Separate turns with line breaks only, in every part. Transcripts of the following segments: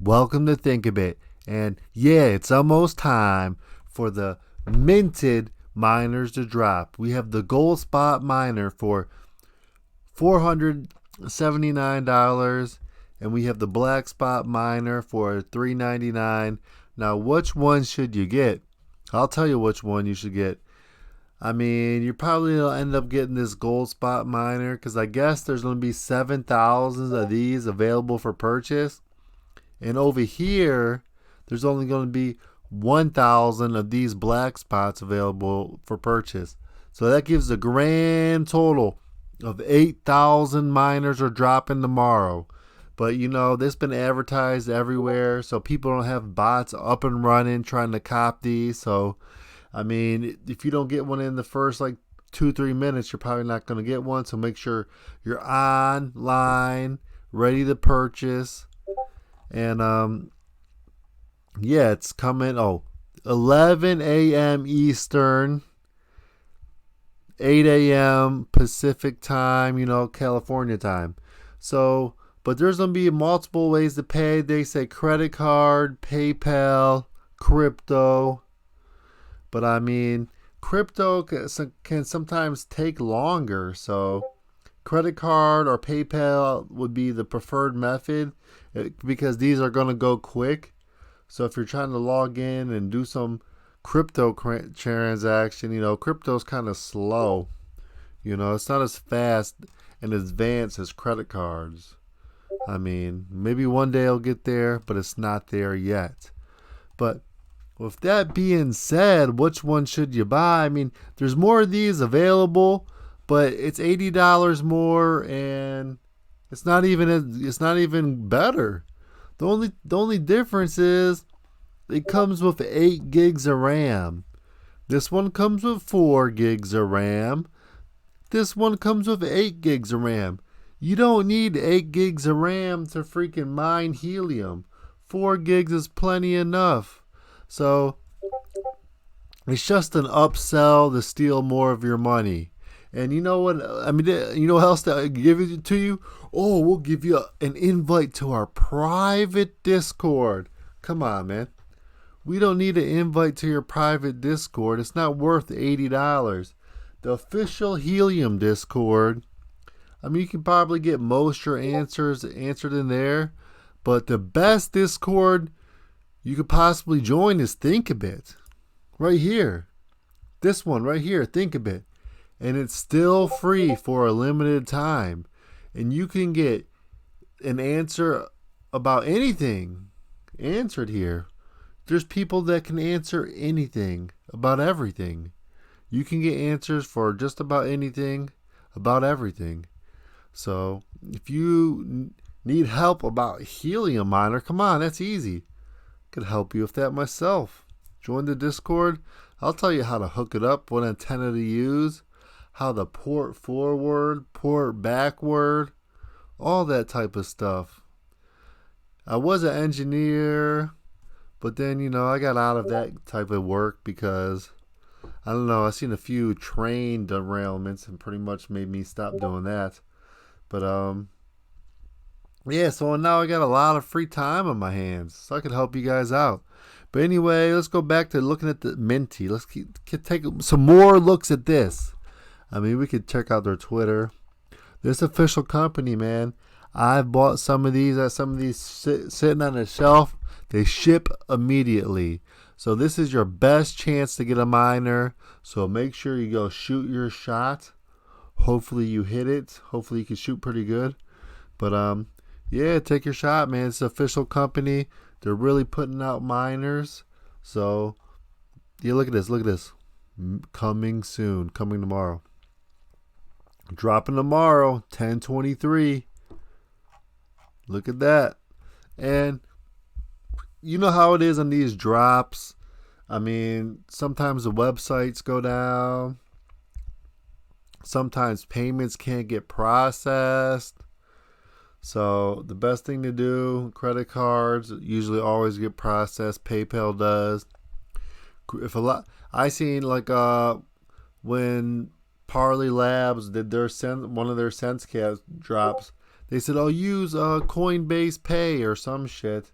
Welcome to Think a Bit. And yeah, it's almost time for the minted miners to drop. We have the gold spot miner for $479, and we have the black spot miner for $399. Now, which one should you get? I'll tell you which one you should get. I mean, you probably will end up getting this gold spot miner because I guess there's going to be 7,000 of these available for purchase. And over here, there's only going to be 1,000 of these black spots available for purchase. So that gives a grand total of 8,000 miners are dropping tomorrow. But you know, this has been advertised everywhere, so people don't have bots up and running trying to cop these. So, I mean, if you don't get one in the first like 2-3 minutes, you're probably not going to get one. So make sure you're online, ready to purchase. And yeah, it's coming 11 a.m. Eastern, 8 a.m. Pacific time, California time. So, but there's going to be multiple ways to pay. They say credit card, PayPal, crypto. But I mean, crypto can sometimes take longer. So credit card or PayPal would be the preferred method because these are going to go quick. So if you're trying to log in and do some crypto transaction, crypto's kind of slow. It's not as fast and advanced as credit cards. I mean, maybe one day it'll get there, but it's not there yet. But with that being said, which one should you buy? I mean, there's more of these available, but it's $80 more, and it's not even better. The only difference is it comes with 8 gigs of RAM. This one comes with 4 gigs of RAM. This one comes with 8 gigs of RAM. You don't need 8 gigs of RAM to freaking mine helium. 4 gigs is plenty enough. So it's just an upsell to steal more of your money. And you know what? I mean, you know what else to give it to you? Oh, we'll give you an invite to our private Discord. Come on, man. We don't need an invite to your private Discord. It's not worth $80. The official Helium Discord, I mean, you can probably get most of your answers answered in there. But the best Discord you could possibly join is Think a Bit. Right here. This one right here, Think a Bit. And it's still free for a limited time. And you can get an answer about anything answered here. There's people that can answer anything about everything. You can get answers for just about anything about everything. So if you need help about helium miner, come on, that's easy. I could help you with that myself. Join the Discord. I'll tell you how to hook it up, what antenna to use, how to port forward, port backward, all that type of stuff. I was an engineer, but then, I got out of that type of work because, I don't know, I seen a few train derailments and pretty much made me stop doing that. But, yeah, so now I got a lot of free time on my hands, so I could help you guys out. But anyway, let's go back to looking at the Minty. Let's take some more looks at this. I mean, we could check out their Twitter. This official company, man. I've bought some of these. Sitting on a shelf. They ship immediately. So this is your best chance to get a miner. So make sure you go shoot your shot. Hopefully you hit it. Hopefully you can shoot pretty good. But yeah, take your shot, man. It's an official company. They're really putting out miners. So yeah, look at this. Look at this. Coming soon. Coming tomorrow. Dropping tomorrow, 10/23. Look at that. And you know how it is on these drops. I mean, sometimes the websites go down. Sometimes payments can't get processed. So the best thing to do, credit cards usually always get processed. PayPal does. I seen like when Parley Labs did one of their SenseCast drops. They said, use Coinbase Pay or some shit.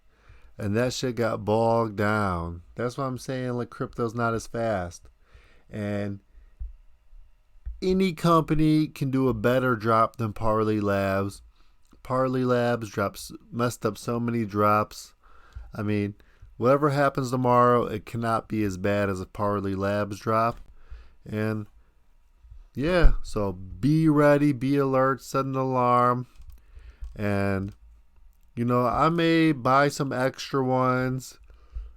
and that shit got bogged down. That's why I'm saying like crypto's not as fast. And any company can do a better drop than Parley Labs. Parley Labs drops messed up so many drops. I mean, whatever happens tomorrow, it cannot be as bad as a Parley Labs drop. And yeah, so be ready, be alert, set an alarm, and I may buy some extra ones.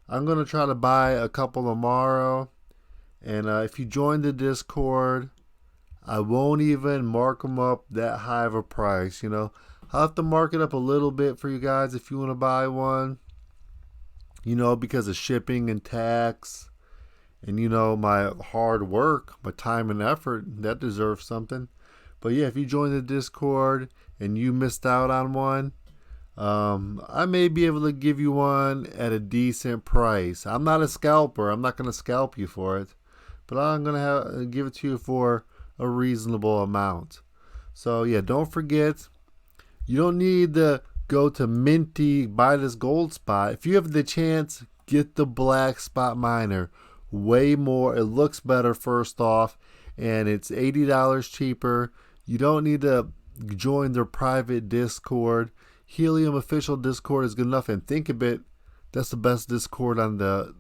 I'm gonna try to buy a couple tomorrow. And if you join the Discord, I won't even mark them up that high of a price. I'll have to mark it up a little bit for you guys if you want to buy one. Because of shipping and tax, and my hard work, my time and effort, that deserves something. But yeah, if you join the Discord and you missed out on one, I may be able to give you one at a decent price. I'm not a scalper. I'm not going to scalp you for it, but I'm going to give it to you for a reasonable amount. So yeah, don't forget, you don't need to go to Minty, buy this gold spot. If you have the chance, get the black spot miner. Way more. It looks better first off, and it's $80 cheaper. You don't need to join their private Discord. Helium official Discord is good enough, and think of it, that's the best Discord on the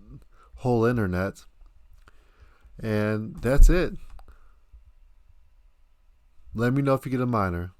whole internet. And that's it. Let me know if you get a miner.